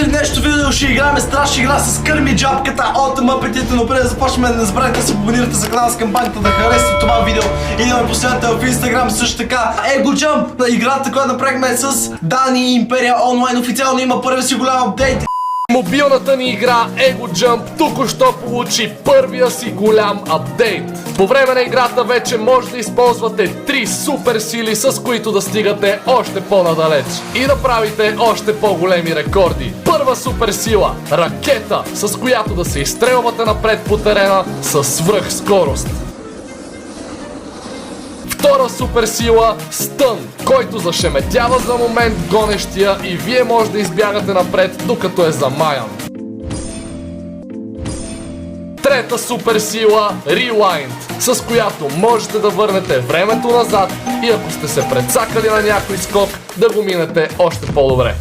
приятели, днешното видео ще играем страшна игра с Кърми джапката от Мъпетите, но преди да започнем, не забравяйте да се абонирате за канала с камбанката, да харесате това видео и да ме последвате в Instagram също така. Ego Jump, играта, която направихме с Дани и Империя онлайн, официално има първи си голям апдейт. Мобилната ни игра Ego Jump току-що получи първия си голям апдейт. По време на играта вече може да използвате 3 супер сили, с които да стигате още по-надалеч и да правите още по-големи рекорди. Първа супер сила – ракета, с която да се изстрелвате напред по терена със свръхскорост. Втора суперсила – стън, който зашеметява за момент гонещия и вие може да избягате напред, докато е замаян. Трета суперсила – Rewind, с която можете да върнете времето назад и ако сте се прецакали на някой скок, да го минете още по-добре.